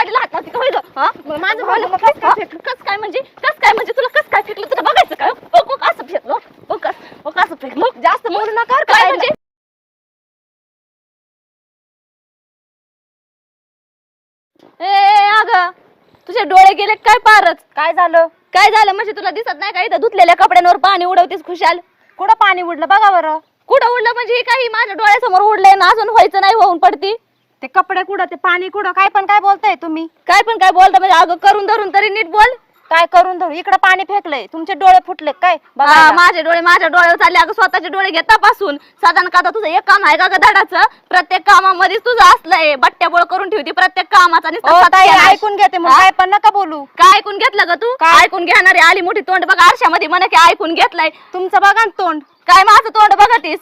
साडीला हात लावते का होय ग? माझं भाऊ कस काय फेकलं? कस काय म्हणजे तुला कस काय फेकलं तुला बघायचं काय? ओ असं फेकलं ओ कसं फेकलं? जास्त बोलू नका काय म्हणजे ए अगं तुझे डोळे गेले काय पारच? काय झालं म्हणजे तुला दिसत नाही का इथं धुतलेल्या कपड्यांवर पाणी उडवतेस खुशाल? कुठं पाणी उडलं बघा बरं. कुठं उडलं म्हणजे हे काही माझ्या डोळ्यासमोर उडलंय ना अजून व्हायचं नाही होऊन पडती. ते कपडे कुठं ते पाणी कुठं काय पण काय बोलताय तुम्ही? काय पण काय बोलता म्हणजे अगं करून धरून तरी नीट बोल. काय करून धरू इकडे पाणी फेकलंय तुमचे डोळे फुटले काय हा, माझे डोळ्यावर चालले अगं स्वतःचे डोळे घेतापासून साधारण का तुझं एक काम आहे का धडाचं? प्रत्येक कामामध्ये तुझं असलंय बट्ट्याबोळ करून ठेवती प्रत्येक कामाचा ऐकून घेते मग काय पण नका बोलू. काय ऐकून घेतलं ग तू? काय ऐकून घेणारी आली मोठी तोंड बघा आरशामध्ये म्हणे की ऐकून घेतलंय. तुमचं बघा ना तोंड. काय माझं तोंड बघतीस?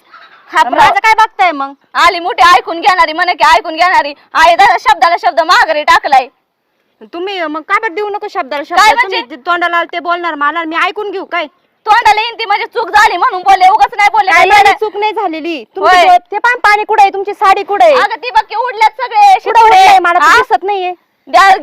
माझं काय बघताय मग? आली मोठी ऐकून घेणारी म्हणे की ऐकून घेणारी आई दादा शब्दाला शब्द माघारी टाकलाय. तुम्ही मग काय बरं देऊ नको शब्दाला काय शब्द म्हणजे? तुम्ही तोंडाला ते बोलणार मला मी ऐकून घेऊ काय? तोंडाला येईन ती म्हणजे चूक झाली म्हणून बोलले उगाच नाही बोलले. काय माझी चूक नाही झालेली. तुमचे ते पण पाणी कुठे आहे? तुमची साडी कुठे आहे? अगं ती बघ की उडल्यात सगळे कुठं उडलंय? मला तर दिसत नाहीये.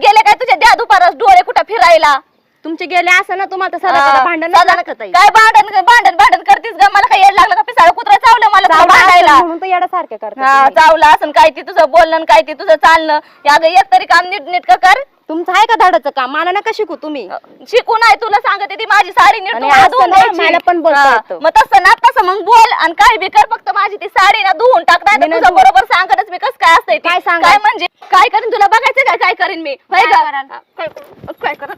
गेले काय तुझ्या द्या दुपारच डोळे कुठं फिरायला? तुमचे गेले असं ना तुम्हाला तर साधा भांडण काय भांडण करतीस ग? मला काय येड लागलं का पिसाळ कुत्रा चावलं मला तुला भांडायला? म्हणून तर येड्यासारखे करतात. चावलं असं काय ती तुझं बोलणं काय ती तुझं चालणं या ग एक तरी काम नीट कर. तुमचं आहे का धडाचं काम? मला नका शिकू तुम्ही. शिकू नाही तुला सांगते ती माझी साडी नीट मला पण बोलता येतं. मग तसं ना तसं मग बोल आणि काय बी कर फक्त माझी ती साडी ना धुवून टाक नाही तुझं बरोबर सांगतच मी कसं काय असतंय काय सांग काय म्हणजे काय करीन तुला बघायचं काय करीन मी काय कर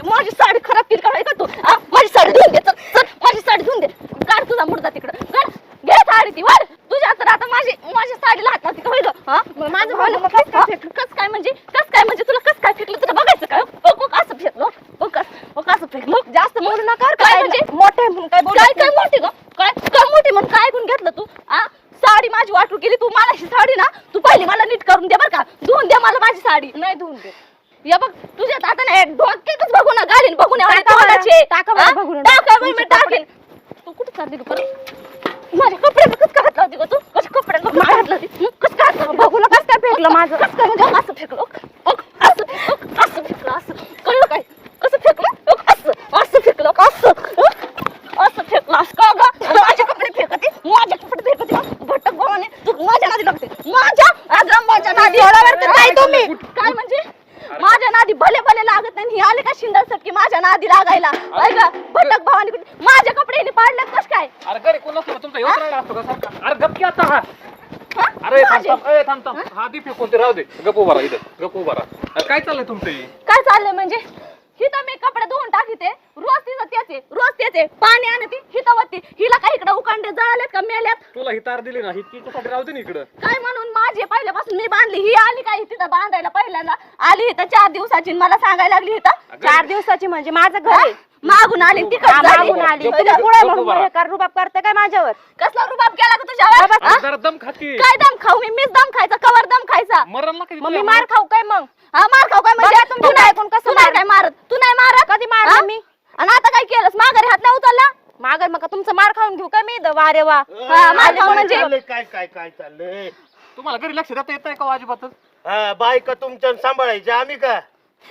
माझी साडी खराब केली का तू? माझी साडी धुवून दे चल माझी साडी धुवून दे. काढ तुझा मुर्दा तिकडं काढ घे साडी ती वाढ तुझ्या तर आता माझ्या साडीला हात लावते का होय ग? माझं भाऊ कस काय म्हणजे तुला कस काय फेकलं तुला बघायचं काय? असं फेकलं कसं फेकलं? जास्त बोलू नका काय म्हणजे मोठे म्हणून काय मोठी ग? काय मोठी म्हणून काय ऐकून घेतलं तू? साडी माझी वाटू केली तू. मला ही साडी ना तू पहिली मला नीट करून दे बरं का. धुवून दे मला माझी साडी. नाही धुवून दे. या बघ तुझ्या आता नाही डोक्यातच बघू ना घालीन बघून मी टाकेन. तू कुठे चालली ग? माझ्या कपड्याला कसं काय हात लावते ग तू? कशा कपड्यांना हात लावते? कसं काय हात लावते? बघूला कसं काय फेकलं माझं? कसं काय म्हणजे असं फेकलं असं फेकलं असं कळलं काय? कसं फेकलं असं फेकलं असं फेकलं असं का ग? माझे कपडे फेकते भटक भावाने तू माझ्या नादी लागते. माझ्या नादी काय तुम्ही काय म्हणजे माझ्या नादी भले लागत नाही. आले का शिंदर सटकी माझ्या नादी लागायला? भटक भावाने माझ्या कपडे पाडल्यात कस काय? अरे घरी कोण असतो तुमचा येऊन राहिला असतो का सारखा? अरे गप की आता हा. अरे थांब हा दी फेकून ते राहू दे. गप उभा राहा इथं गप उभा राहा. अरे काय चाललंय तुमचं हे? काय चाललंय म्हणजे हिथं मी कपडे धुवून टाकीते रोज त्याचे पाणी आणते हितावती. हिला काही इकडे उकांडे जळालेत का मेल्यात? तुला ही तार दिली ना ही तिच्यासाठी राहू दे ना इकडं. काय म्हणून माझी पहिल्यापासून मी बांधली. ही आली काय तिथं बांधायला पहिल्यांदा आली इथं 4 दिवसाची मला सांगायला लागली इथं 4 दिवसाची म्हणजे माझं घर आहे. मागून आली मागून आली रुबाब करते काय माझ्यावर? कसला रुबाब केला का तुझ्यावर? जरा दम खाती. काय दम खाऊ मीच दम खायचा कवर दम खायचा? मरण ना मग मी मार खाऊ काय मग? मार खाऊ काय म्हणजे तू नाही ऐकून कसं काय मारत? तू नाही मारत कधी मारलं मी? आणि आता काय केलंस? माघारी हात नाही उचलला? मागर मग तुमचं मार खाऊन घेऊ काय मी? वारे वा मार खाऊ म्हणजे काय चाललंय? तुम्हाला घरी लक्ष देता येत नाही का अजिबातच? बायका तुमच्या सांभाळायची आम्ही का?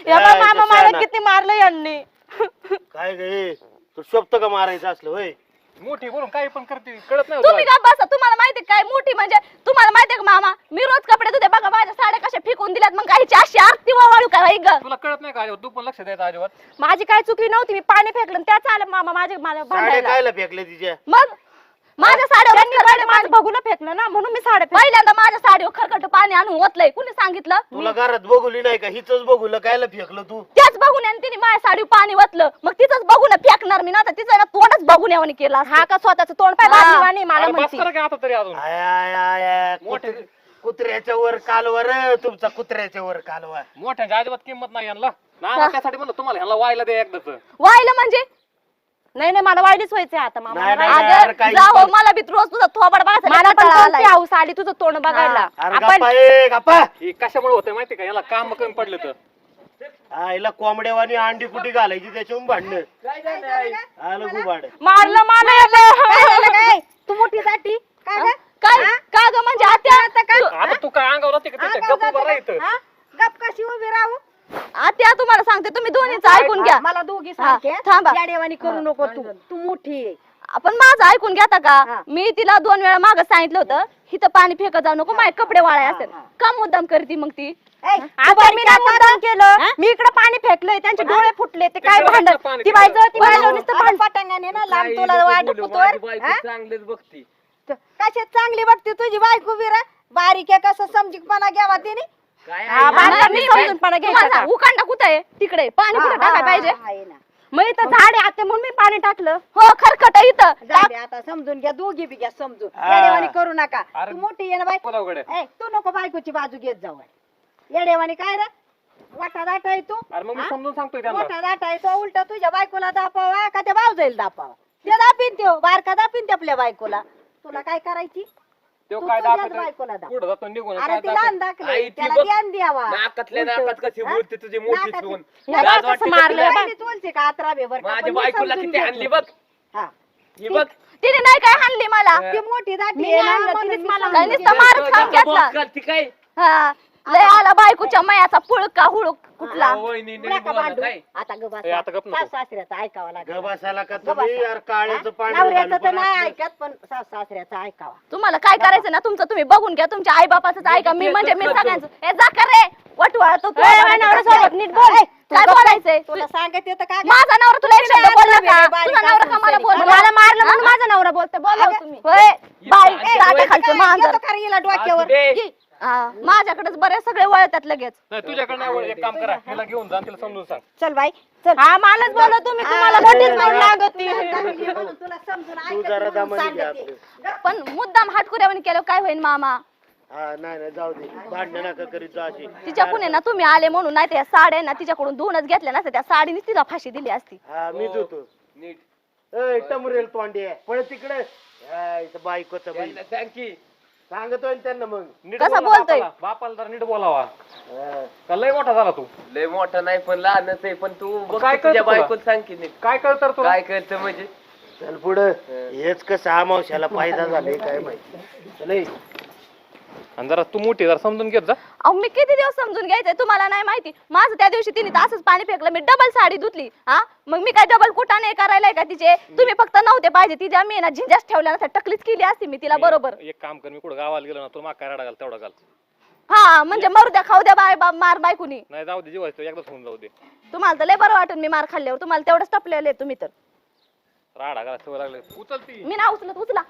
मामा मला किती मारलं यांनी. काय गे तू शोभत का मारायचं असलं होय? मोठी बोलून काही पण करते कळत नाही. तुम्ही का बसा? तुम्हाला माहिती काय मोठी म्हणजे? तुम्हाला माहितीये का मामा मी रोज कपडे धुते बघा माझ्या साड्या कशा फेकून दिल्यात. मग काहीची अशी आरती वाळू काय ग? तुला कळत नाही का अजिबात? तू पण लक्ष द्यायचं अजिबात. माझी काय चुकी नव्हती. मी पाणी फेकलं त्याच आलं मामा मला साड्या भांडायला. कायला फेकले तिच्या? मग माझ्या साड्या माझं बघूला फेकलं ना म्हणून मी साड्या पहिल्यांदा माझ्या साडीवर खरकट पाणी आणून ओतलंय. कुणी सांगितलं? तुला घरात बघुली नाही का? हिच बघुलं कायला फेकलं तू? त्याच बघून आणि तिने माझ्या साडीवर पाणी ओतलं. मग तिचंच बघून फेकणार मी ना तर तिचं ना तोंडच बघून यावं केला. हा का स्वतःच तोंड पाय बाजूवानी मला अरे बस म्हणती. करा की आता तरी अजून. आय मोठे कुत्र्याच्या वर कालवर तुमचा कुत्र्याच्या वर कालवा. मोठ्यांची अजिबात किंमत नाही यांना ना. त्यासाठी म्हणलं तुम्हाला ह्याला व्हायला दे एकदाच. व्हायला म्हणजे नाही मला वाईटच व्हायचंय आता मामा. नाही, नाही, अगं, यार, काही जावं, पण- मला बी रोज तुझा थोबाड बघायचा मला पण कोणती हौस आली तुझं तोंड बघायला. अरे आपण गप्पा ए गप्पा. हे कशामुळे होतंय माहिती का? याला काम कमी पडलं तर आईला कोंबड्यावानी अंडी कुठे घालायची त्याच्याहून भांडण आलं गुबाड. मारलं मला तू मोठी साठी काय का ग म्हणजे आता आता तू काय अंगावर होते का तिथे गप्प उभा राहायचं गप कशी उभी राहू आत्या तुम्हाला सांगते तुम्ही दोन्हीच ऐकून घ्या मला दोघी सारखे थांबा. याडेवानी करू नको तू मोठी आहे आपण माझं ऐकून घेता का हा. मी तिला 2 वेळा मागं सांगितलं होतं इथं पाणी फेकत जाऊ नको माझे कपडे वाळाय असेल का मुद्दाम करती मग ती आता मी नाही मुद्दाम केलं मी इकडे पाणी फेकलंय त्यांचे डोळे फुटले ते काय भांडण ती बायचं ती बायचं नुसतं भांड पटांगाने ना लांब तुला वाट पुतोर चांगलेच बघती कशात चांगली बघते तुझी बायको विरा बारीक आहे कसं समजिकपणा घ्यावा तिने काय हा, बारीक मी मी समजूनपणा घ्यायचा तुम्हाला का? उकांडा कुठे आहे तिकडे पाणी कुठे टाकाय पाहिजे आहे ना. मग इथं झाड आहे आता म्हणून मी पाणी टाकलं हो खरकट आहे इथं झाडे आता समजून घ्या दोघी बी घ्या समजून हा. येडेवानी करू नका अरे, तू मोठी आहे ना बाई बोला उघड्या. ए, तू नको बायकोची बाजू घेत जाऊ येडेवानी काय रे वाटा दाटा आहे तू अरे मग मी हा? समजून सांगतोय त्यांना मोठा दाटा आहे तो उलटा तुझ्या बायकोला दापावा का त्या भाऊजाईला दापावा ते दापीन त्यो बारका दापीन ते आपल्या बायकोला तुला काय करायची तो तू काय तुझ्याच दाखवतोय? बायकोला दाप पुढं जातो निघून अरे काय तिला दाखवतोय? अंदाकले आई, ती त्याला बघ. ध्यान द्यावा नाकातल्या उलटं. नाकात कशी हा? बोलते तुझी मोठी नाकात- सून ह्या लाज बाय वाटते कसं का मारलं तुला? बाईने बोलते का अत्रा बेवर का? माझ्या पण मी बायकोला समजून किती घेते. आणली बघ हा. ही बघ तिने नाही काय हाणली मला ती मोठी दाटी मी आहे नाही ना, आणलं, म्हणून तिनेच मी मला समजून आणलं. घेते. मारच खाऊन घेतला. ती काय हा लय आला बायकोच्या मयाचा पुळका हुळूक कुठला वहिनी नाही नका बोला भांडू. काय आता ग ए, आता गप नको. सासऱ्याचं ऐकावं लागेल गबासाला का गबासा. तुम्ही यार काळ्याचं पाणी नवऱ्याचं घालून तर पण नाही असलं. ऐकत पण सासऱ्याचं ऐकावा तुम्हाला काय करायचं ना तुमचं तुम्ही बघून घ्या तुमच्या आई बापाचं ऐका मी म्हणजे मी सगळ्यांचं हे जा का रे वटवाळ तो नवऱ्यासोबत नीट बोल काय बोलायचंय तुला सांगत येतं का ग? माझा नवरा तुला एक शब्द बोलला का बारीक तुझा नवरा का मला असून बोलला मला मारलं म्हणून माझा नवरा बोलते बोला अगं, तुम्ही होय बाई ए, दाटे खालचं काय मांजर येतो का रे हिला डोक्यावर असू दे. घे. माझ्याकडेच बरेच सगळे वळतात लगेच नाही तुझ्याकडे नाही वळ, एक काम करा हिला घेऊन जा तिला समजून सांग चल बाई चल हा मलाच बोला तुम्ही तुम्हाला मोठीच म्हणून लागत तुला समजून तू ऐकत जरा म्हणून दमाने घ्या सांगते. आपलं. पण मुद्दाम हाटकुऱ्यावर केलं काय होईल मामा हा नाही जाऊ दे भांडण नका करीत जा अशी तिच्याकडून आहे ना तुम्ही आले म्हणून नाही त्या साड्या ना तिच्याकडून धुवूनच घेतल्या नसत्या त्या साडीनेच तिला फाशी दिली असती हा मी धुतो नीट ए टमरेल तोंडी आहे पळ तिकडे बायकोचं बाई त्यांना सांग की सांगतोय ना त्यांना मग नीट कसा बोला बोलतोय? बापाला जरा नीट बोलावा हा. का लय मोठा झाला तू लय मोठा नाही पण लहानच आहे पण तू बघ काय तुझ्या करतो तुला? बायकोत सांग की नीट काय कळतं रे तुला काय करतं म्हणजे चल पुढं हेच कसं अमावश्याला फायदा झाले काय माहिती चल ए. आणि जरा तू मोठी जरा समजून घेत जा अहो मी किती दिवस समजून घ्यायचंय तुम्हाला नाही माहिती माझं त्या दिवशी तिने असंच पाणी फेकलं मी डबल साडी धुतली हा मग मी काय डबल कुठा नाही करायला का तिचे तुम्ही फक्त नव्हते पाहिजे तिच्या मी ना झिंजाच ठेवल्या नसत्या टकलीच केली असती मी तिला बरोबर एक काम कर मी कुठं गावाला गेलो ना तुला माग काय राडा घाल तेवढा घाल हा म्हणजे मरू द्या खाऊ द्या बाय मार बायकुनी नाही जाऊ दे जेवायचं एकदाच होऊन जाऊ दे तुम्हाला तर लय बरं वाटून मी मार खाल्ल्यावर तुम्हाला तेवढंच टपलेले तुम्ही तर राडा घाला सवय लागले उचलती मी ना उचलत उचला